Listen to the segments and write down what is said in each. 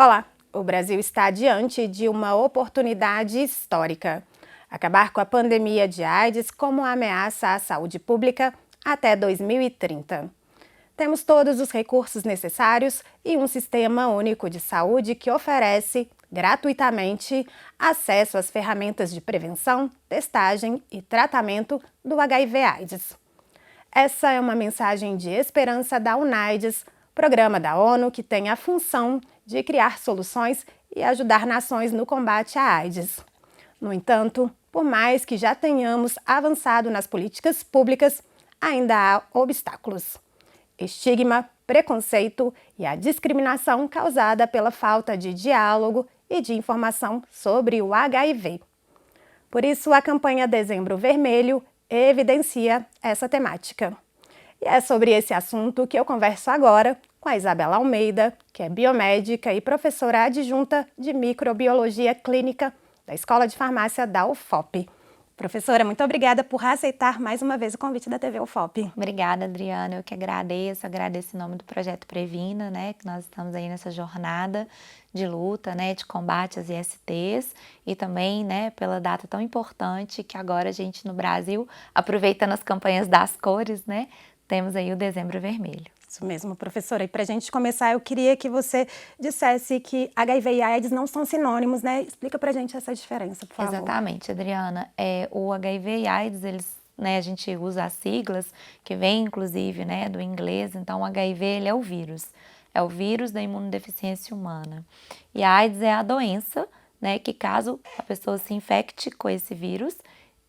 Olá! O Brasil está diante de uma oportunidade histórica: acabar com a pandemia de AIDS como ameaça à saúde pública até 2030. Temos todos os recursos necessários e um sistema único de saúde que oferece, gratuitamente, acesso às ferramentas de prevenção, testagem e tratamento do HIV/AIDS. Essa é uma mensagem de esperança da UNAIDS, programa da ONU que tem a função de criar soluções e ajudar nações no combate à AIDS. No entanto, por mais que já tenhamos avançado nas políticas públicas, ainda há obstáculos: estigma, preconceito e a discriminação causada pela falta de diálogo e de informação sobre o HIV. Por isso, a campanha Dezembro Vermelho evidencia essa temática. E é sobre esse assunto que eu converso agora com a Isabela Almeida, que é biomédica e professora adjunta de microbiologia clínica da Escola de Farmácia da UFOP. Professora, muito obrigada por aceitar mais uma vez o convite da TV UFOP. Obrigada, Adriana. Eu que agradeço em nome do Projeto Previna, né, que nós estamos aí nessa jornada de luta, né, de combate às ISTs e também, né, pela data tão importante que agora a gente no Brasil, aproveitando as campanhas das cores, né, temos aí o Dezembro Vermelho. Isso mesmo, professora. E para a gente começar, eu queria que você dissesse que HIV e AIDS não são sinônimos, né? Explica para a gente essa diferença, por favor. Exatamente, Adriana. O HIV e AIDS, né, a gente usa as siglas que vem, inclusive, né, do inglês. Então, o HIV ele é o vírus da imunodeficiência humana. E a AIDS é a doença, né, que caso a pessoa se infecte com esse vírus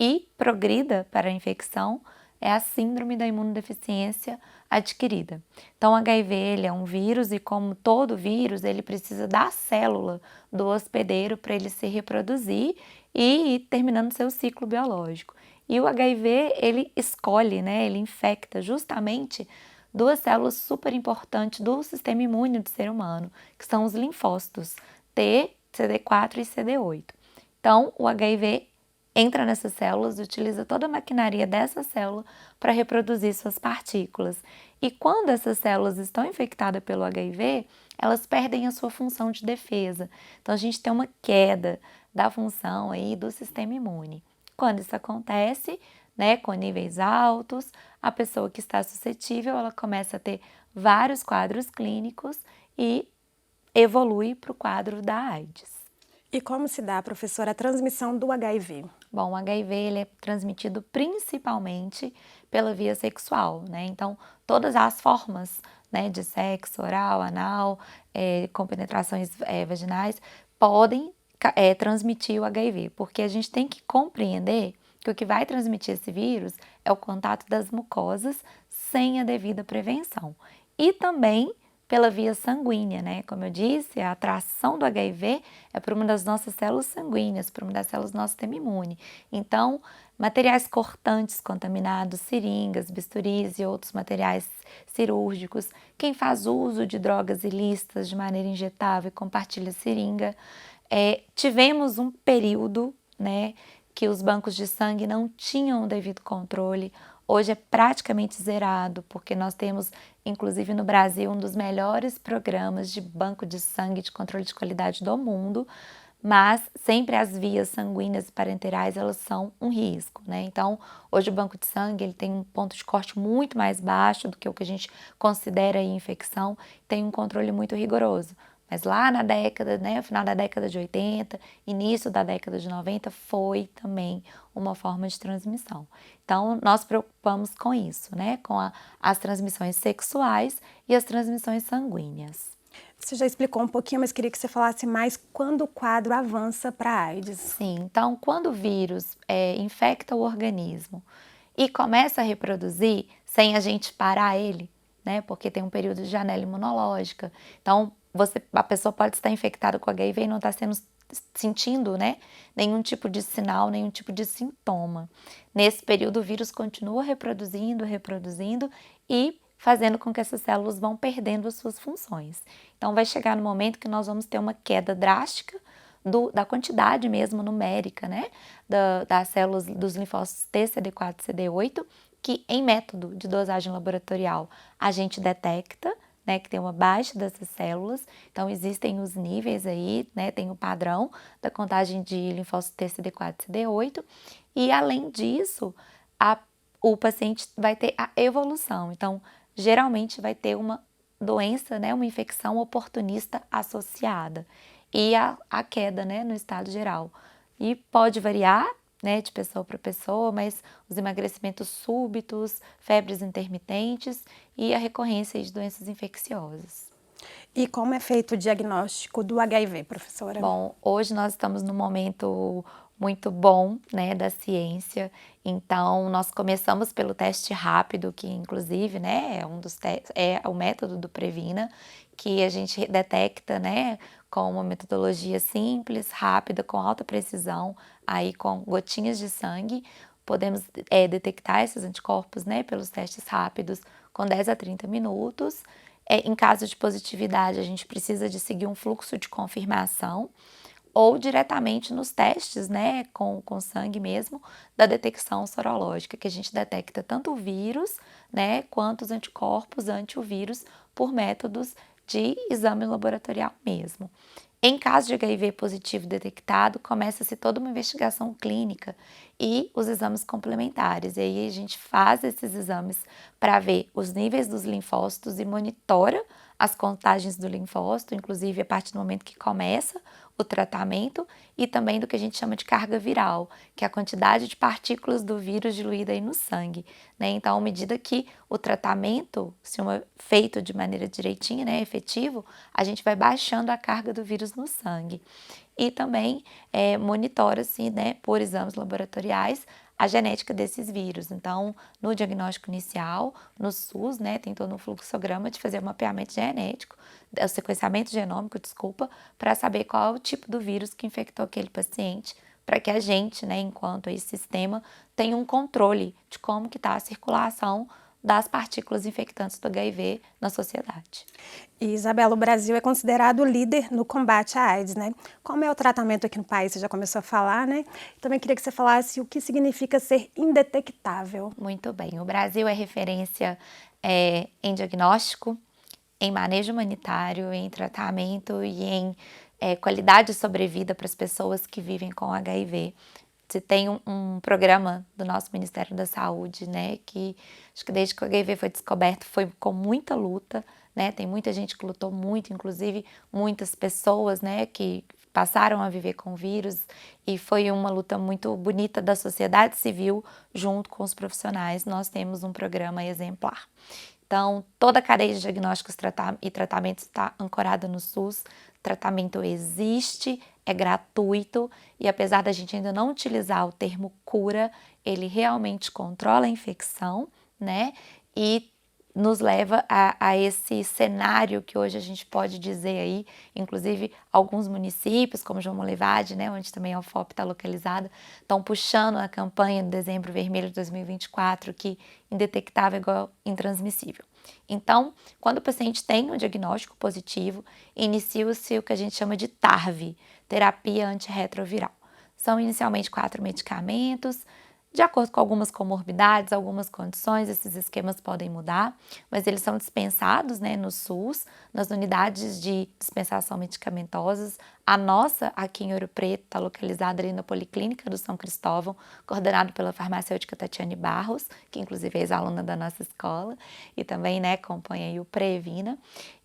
e progrida para a infecção, é a síndrome da imunodeficiência adquirida. Então, o HIV ele é um vírus e, como todo vírus, ele precisa da célula do hospedeiro para ele se reproduzir e ir terminando seu ciclo biológico. E o HIV, ele escolhe, né, ele infecta justamente duas células super importantes do sistema imune do ser humano, que são os linfócitos T, CD4 e CD8. Então, o HIV entra nessas células e utiliza toda a maquinaria dessa célula para reproduzir suas partículas. E quando essas células estão infectadas pelo HIV, elas perdem a sua função de defesa. Então, a gente tem uma queda da função aí do sistema imune. Quando isso acontece, né, com níveis altos, a pessoa que está suscetível, ela começa a ter vários quadros clínicos e evolui para o quadro da AIDS. E como se dá, professora, a transmissão do HIV? Bom, o HIV ele é transmitido principalmente pela via sexual, né? Então, todas as formas, né, de sexo, oral, anal, com penetrações vaginais, podem transmitir o HIV, porque a gente tem que compreender que o que vai transmitir esse vírus é o contato das mucosas sem a devida prevenção. E também pela via sanguínea, né? Como eu disse, a atração do HIV é por uma das nossas células sanguíneas, por uma das células do nosso sistema imune. Então, materiais cortantes contaminados, seringas, bisturis e outros materiais cirúrgicos, quem faz uso de drogas ilícitas de maneira injetável e compartilha seringa. Tivemos um período, né, que os bancos de sangue não tinham o devido controle. Hoje é praticamente zerado, porque nós temos, inclusive no Brasil, um dos melhores programas de banco de sangue de controle de qualidade do mundo, mas sempre as vias sanguíneas e parenterais, elas são um risco, né? Então, hoje o banco de sangue ele tem um ponto de corte muito mais baixo do que o que a gente considera aí infecção, tem um controle muito rigoroso. Mas lá na década, né, final da década de 80, início da década de 90, foi também uma forma de transmissão. Então, nós preocupamos com isso, né, com as transmissões sexuais e as transmissões sanguíneas. Você já explicou um pouquinho, mas queria que você falasse mais quando o quadro avança para a AIDS. Sim, então quando o vírus infecta o organismo e começa a reproduzir sem a gente parar ele, né, porque tem um período de janela imunológica, então a pessoa pode estar infectada com HIV e não estar sentindo, né, nenhum tipo de sinal, nenhum tipo de sintoma. Nesse período o vírus continua reproduzindo e fazendo com que essas células vão perdendo as suas funções. Então vai chegar no momento que nós vamos ter uma queda drástica da quantidade mesmo numérica, né, das células dos linfócitos T, CD4 e CD8, que em método de dosagem laboratorial a gente detecta, né, que tem uma baixa dessas células. Então, existem os níveis aí, né, tem o padrão da contagem de linfócitos TCD4 e CD8, e além disso, o paciente vai ter a evolução. Então, geralmente vai ter uma doença, né, uma infecção oportunista associada e a queda, né, no estado geral. E pode variar, né, de pessoa para pessoa, mas os emagrecimentos súbitos, febres intermitentes e a recorrência de doenças infecciosas. E como é feito o diagnóstico do HIV, professora? Bom, hoje nós estamos num momento muito bom, né, da ciência. Então, nós começamos pelo teste rápido, que inclusive, né, é o método do Previna, que a gente detecta, né, com uma metodologia simples, rápida, com alta precisão, aí com gotinhas de sangue. Podemos detectar esses anticorpos, né, pelos testes rápidos com 10 a 30 minutos. Em caso de positividade, a gente precisa de seguir um fluxo de confirmação ou diretamente nos testes, né, com sangue mesmo, da detecção sorológica, que a gente detecta tanto o vírus, né, quanto os anticorpos anti o vírus por métodos de exame laboratorial mesmo. Em caso de HIV positivo detectado, começa-se toda uma investigação clínica e os exames complementares. E aí a gente faz esses exames para ver os níveis dos linfócitos e monitora as contagens do linfócito, inclusive a partir do momento que começa o tratamento, e também do que a gente chama de carga viral, que é a quantidade de partículas do vírus diluída aí no sangue, né? Então, à medida que o tratamento, se feito de maneira direitinha, né, efetivo, a gente vai baixando a carga do vírus no sangue. E também monitora-se, né, por exames laboratoriais, a genética desses vírus. Então, no diagnóstico inicial, no SUS, né, tem todo um fluxograma de fazer o mapeamento genético, o sequenciamento genômico, desculpa, para saber qual é o tipo do vírus que infectou aquele paciente, para que a gente, né, enquanto aí sistema, tenha um controle de como que está a circulação das partículas infectantes do HIV na sociedade. E, Isabela, o Brasil é considerado líder no combate à AIDS, né? Como é o tratamento aqui no país? Você já começou a falar, né? Também queria que você falasse o que significa ser indetectável. Muito bem, o Brasil é referência em diagnóstico, em manejo humanitário, em tratamento e em qualidade de sobrevida para as pessoas que vivem com HIV. Se tem um programa do nosso Ministério da Saúde, né, que acho que desde que o HIV foi descoberto foi com muita luta, né, tem muita gente que lutou muito, inclusive muitas pessoas, né, que passaram a viver com o vírus, e foi uma luta muito bonita da sociedade civil junto com os profissionais. Nós temos um programa exemplar. Então, toda a cadeia de diagnósticos e tratamentos está ancorada no SUS. Tratamento existe, é gratuito e apesar da gente ainda não utilizar o termo cura, ele realmente controla a infecção, né? E nos leva a esse cenário que hoje a gente pode dizer aí, inclusive alguns municípios, como João Molevade, né, onde também a UFOP está localizada, estão puxando a campanha do Dezembro Vermelho de 2024, que indetectável é igual intransmissível. Então, quando o paciente tem um diagnóstico positivo, inicia-se o que a gente chama de TARV, terapia antirretroviral. São inicialmente 4 medicamentos. De acordo com algumas comorbidades, algumas condições, esses esquemas podem mudar, mas eles são dispensados, né, no SUS, nas unidades de dispensação medicamentosas. A nossa, aqui em Ouro Preto, está localizada ali na Policlínica do São Cristóvão, coordenado pela farmacêutica Tatiane Barros, que inclusive é ex-aluna da nossa escola, e também, né, acompanha aí o Previna.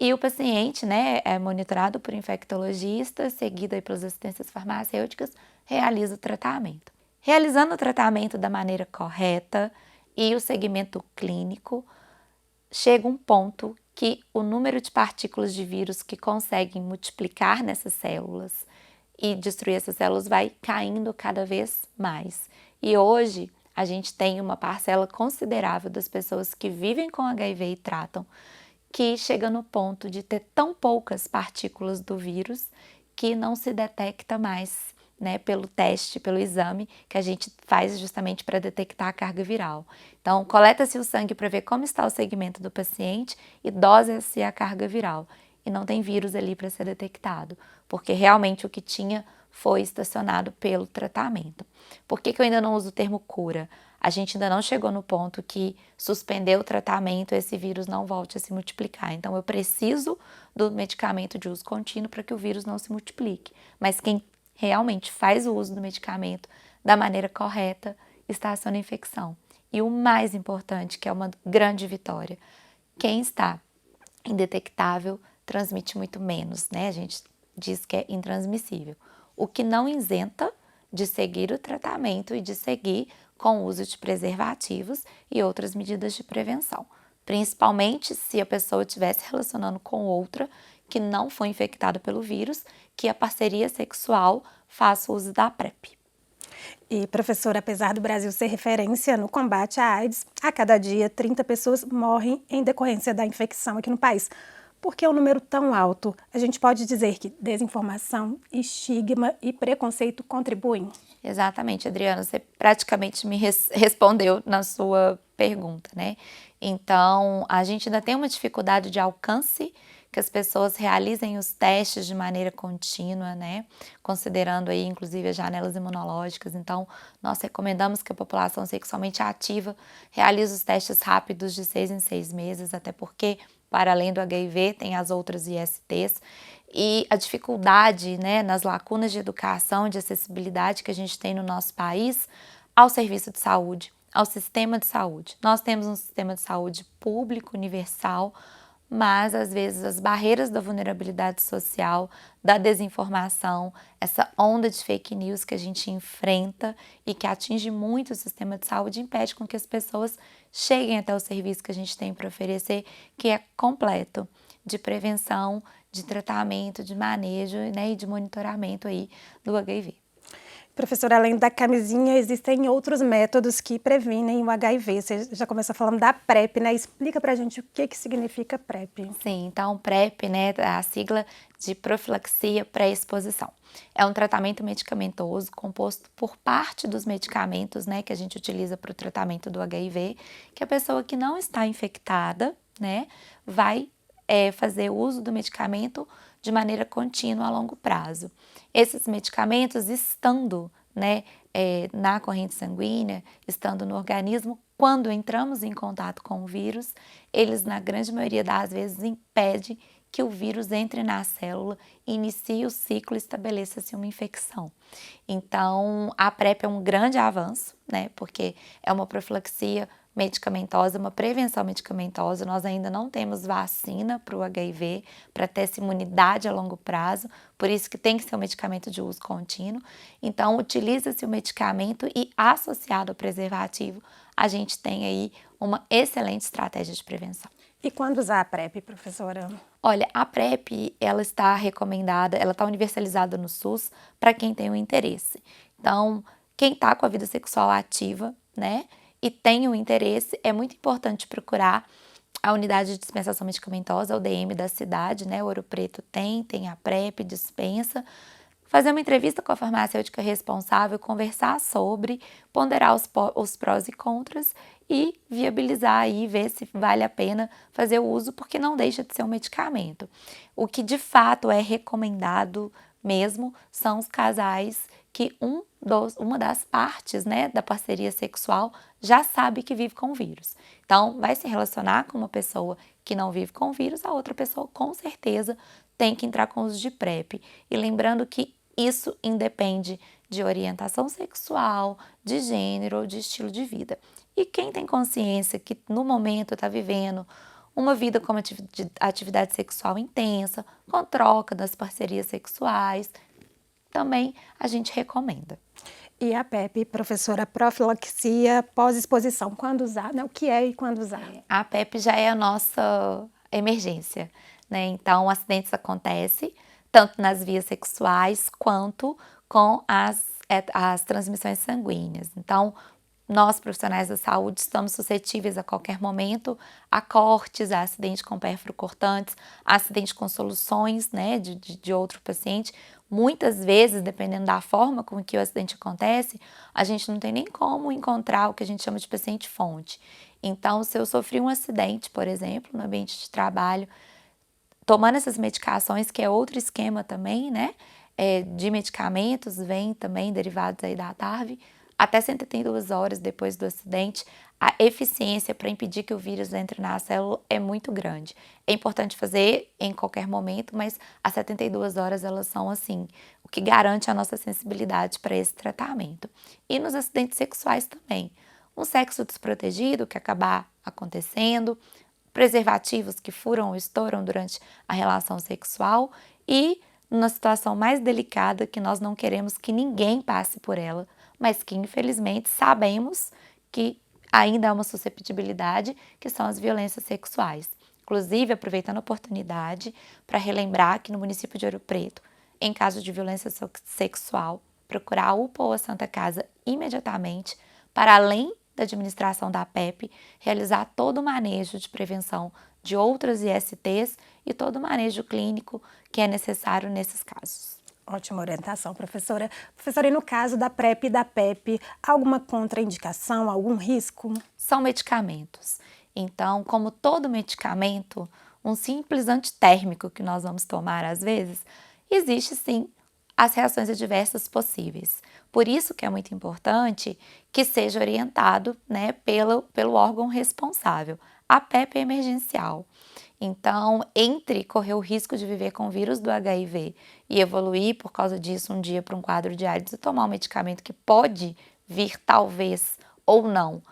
E o paciente, né, é monitorado por infectologistas, seguido aí pelas assistências farmacêuticas, realiza o tratamento. Realizando o tratamento da maneira correta e o segmento clínico, chega um ponto que o número de partículas de vírus que conseguem multiplicar nessas células e destruir essas células vai caindo cada vez mais. E hoje a gente tem uma parcela considerável das pessoas que vivem com HIV e tratam, que chega no ponto de ter tão poucas partículas do vírus que não se detecta mais, né, pelo teste, pelo exame que a gente faz justamente para detectar a carga viral. Então, coleta-se o sangue para ver como está o segmento do paciente e dosa-se a carga viral. E não tem vírus ali para ser detectado, porque realmente o que tinha foi estacionado pelo tratamento. Por que eu ainda não uso o termo cura? A gente ainda não chegou no ponto que suspender o tratamento, esse vírus não volte a se multiplicar. Então, eu preciso do medicamento de uso contínuo para que o vírus não se multiplique. Mas quem realmente faz o uso do medicamento da maneira correta, estaciona a infecção. E o mais importante, que é uma grande vitória, quem está indetectável transmite muito menos, né? A gente diz que é intransmissível. O que não isenta de seguir o tratamento e de seguir com o uso de preservativos e outras medidas de prevenção. Principalmente se a pessoa estiver se relacionando com outra que não foi infectada pelo vírus, que a parceria sexual faça uso da PrEP. E, professora, apesar do Brasil ser referência no combate à AIDS, a cada dia 30 pessoas morrem em decorrência da infecção aqui no país. Por que é um número tão alto? A gente pode dizer que desinformação, estigma e preconceito contribuem? Exatamente, Adriana, você praticamente me respondeu na sua pergunta, né? Então, a gente ainda tem uma dificuldade de alcance, que as pessoas realizem os testes de maneira contínua, né? Considerando aí, inclusive, as janelas imunológicas. Então, nós recomendamos que a população sexualmente ativa realize os testes rápidos de 6 em 6 meses, até porque, para além do HIV, tem as outras ISTs. E a dificuldade, né, nas lacunas de educação, de acessibilidade que a gente tem no nosso país ao serviço de saúde, ao sistema de saúde. Nós temos um sistema de saúde público, universal, mas às vezes as barreiras da vulnerabilidade social, da desinformação, essa onda de fake news que a gente enfrenta e que atinge muito o sistema de saúde, impede com que as pessoas cheguem até o serviço que a gente tem para oferecer, que é completo, de prevenção, de tratamento, de manejo, né, e de monitoramento aí do HIV. Professora, além da camisinha, existem outros métodos que previnem o HIV. Você já começou falando da PrEP, né? Explica pra gente o que significa PrEP. Sim, então PrEP, né, a sigla de profilaxia pré-exposição. É um tratamento medicamentoso composto por parte dos medicamentos, né, que a gente utiliza para o tratamento do HIV, que a pessoa que não está infectada, né, vai fazer uso do medicamento de maneira contínua a longo prazo. Esses medicamentos estando, né, na corrente sanguínea, estando no organismo, quando entramos em contato com o vírus, eles, na grande maioria das vezes, impedem que o vírus entre na célula, inicie o ciclo e estabeleça-se uma infecção. Então, a PrEP é um grande avanço, né, porque é uma profilaxia medicamentosa, uma prevenção medicamentosa. Nós ainda não temos vacina para o HIV, para ter essa imunidade a longo prazo, por isso que tem que ser um medicamento de uso contínuo. Então, utiliza-se o medicamento e, associado ao preservativo, a gente tem aí uma excelente estratégia de prevenção. E quando usar a PrEP, professora? Olha, a PrEP, ela está recomendada, ela está universalizada no SUS para quem tem o interesse. Então, quem está com a vida sexual ativa, né, e tem o interesse, é muito importante procurar a unidade de dispensação medicamentosa, a UDM da cidade, né, Ouro Preto tem a PrEP, dispensa, fazer uma entrevista com a farmacêutica responsável, conversar sobre, ponderar os prós e contras e viabilizar aí, ver se vale a pena fazer o uso, porque não deixa de ser um medicamento. O que de fato é recomendado mesmo são os casais que uma das partes, né, da parceria sexual já sabe que vive com o vírus. Então, vai se relacionar com uma pessoa que não vive com o vírus, a outra pessoa com certeza tem que entrar com o uso de PrEP. E lembrando que isso independe de orientação sexual, de gênero ou de estilo de vida. E quem tem consciência que no momento está vivendo uma vida com atividade sexual intensa, com troca das parcerias sexuais, também a gente recomenda. E a PrEP, professora, profilaxia pós-exposição, quando usar, né? O que é e quando usar? A PrEP já é a nossa emergência, né? Então, acidentes acontecem tanto nas vias sexuais quanto com as transmissões sanguíneas. Então, nós, profissionais da saúde, estamos suscetíveis a qualquer momento a cortes, a acidente com pérfuro cortantes, a acidente com soluções, né, de outro paciente. Muitas vezes, dependendo da forma com que o acidente acontece, a gente não tem nem como encontrar o que a gente chama de paciente-fonte. Então, se eu sofri um acidente, por exemplo, no ambiente de trabalho, tomando essas medicações, que é outro esquema também, né? de medicamentos vem também derivados aí da TARV. Até 72 horas depois do acidente, a eficiência para impedir que o vírus entre na célula é muito grande. É importante fazer em qualquer momento, mas as 72 horas elas são assim, o que garante a nossa sensibilidade para esse tratamento. E nos acidentes sexuais também. Um sexo desprotegido que acabar acontecendo, preservativos que furam ou estouram durante a relação sexual e numa situação mais delicada que nós não queremos que ninguém passe por ela, mas que infelizmente sabemos que ainda há uma susceptibilidade, que são as violências sexuais. Inclusive, aproveitando a oportunidade para relembrar que no município de Ouro Preto, em caso de violência sexual, procurar a UPA ou a Santa Casa imediatamente, para além da administração da PEP, realizar todo o manejo de prevenção de outras ISTs e todo o manejo clínico que é necessário nesses casos. Ótima orientação, professora. Professora, e no caso da PrEP e da PEP, alguma contraindicação, algum risco? São medicamentos. Então, como todo medicamento, um simples antitérmico que nós vamos tomar às vezes, existe sim as reações adversas possíveis. Por isso que é muito importante que seja orientado, né, pelo órgão responsável. A PEP é emergencial. Então, entre correr o risco de viver com o vírus do HIV e evoluir por causa disso um dia para um quadro de AIDS e tomar um medicamento que pode vir, talvez, ou não,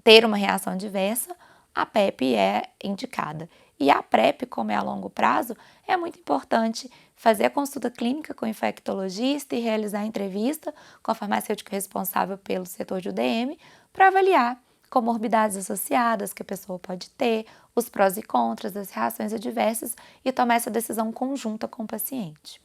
ter uma reação adversa, a PEP é indicada. E a PrEP, como é a longo prazo, é muito importante fazer a consulta clínica com o infectologista e realizar a entrevista com a farmacêutica responsável pelo setor de UDM para avaliar comorbidades associadas que a pessoa pode ter, os prós e contras, as reações adversas e tomar essa decisão conjunta com o paciente.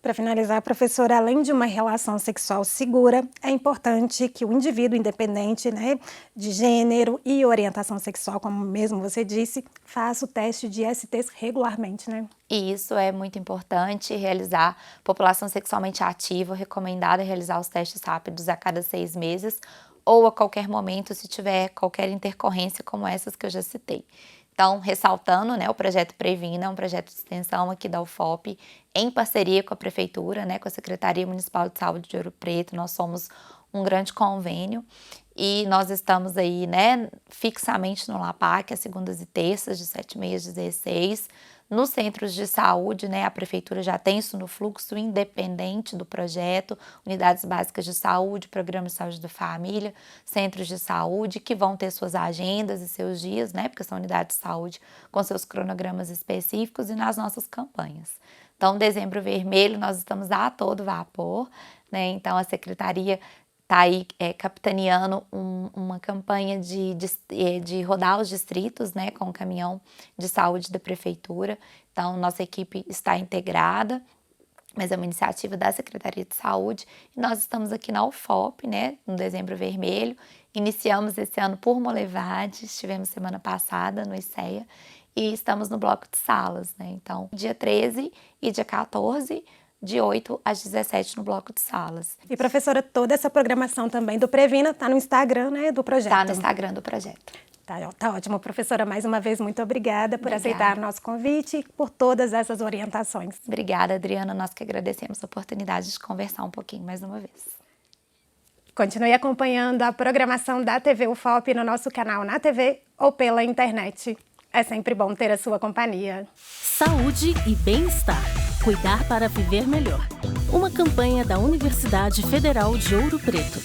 Para finalizar, professora, além de uma relação sexual segura, é importante que o indivíduo, independente, né, de gênero e orientação sexual, como mesmo você disse, faça o teste de ISTs regularmente, né? E isso é muito importante, realizar. População sexualmente ativa, recomendado realizar os testes rápidos a cada 6 meses ou a qualquer momento se tiver qualquer intercorrência como essas que eu já citei. Então, ressaltando, né, o projeto Previna é um projeto de extensão aqui da UFOP, em parceria com a Prefeitura, né, com a Secretaria Municipal de Saúde de Ouro Preto. Nós somos um grande convênio e nós estamos aí, né, fixamente no LAPAC, às segundas e terças, de 7h30 às 16h. Nos centros de saúde, né, a Prefeitura já tem isso no fluxo independente do projeto, unidades básicas de saúde, programas de saúde da família, centros de saúde, que vão ter suas agendas e seus dias, né, porque são unidades de saúde com seus cronogramas específicos e nas nossas campanhas. Então, Dezembro Vermelho, nós estamos a todo vapor, né, então a Secretaria está aí capitaneando uma campanha de rodar os distritos, né, com o caminhão de saúde da Prefeitura. Então, nossa equipe está integrada, mas é uma iniciativa da Secretaria de Saúde. E nós estamos aqui na UFOP, né, no Dezembro Vermelho. Iniciamos esse ano por Molevade, estivemos semana passada no ICEA e estamos no bloco de salas, né. Então, dia 13 e dia 14, de 8 às 17 no bloco de salas. E, professora, toda essa programação também do Previna está no Instagram, né, do projeto? Está no Instagram do projeto. Tá ótimo, professora. Mais uma vez, muito obrigada por aceitar o nosso convite e por todas essas orientações. Obrigada, Adriana. Nós que agradecemos a oportunidade de conversar um pouquinho mais uma vez. Continue acompanhando a programação da TV UFOP no nosso canal na TV ou pela internet. É sempre bom ter a sua companhia. Saúde e bem-estar. Cuidar para viver melhor. Uma campanha da Universidade Federal de Ouro Preto.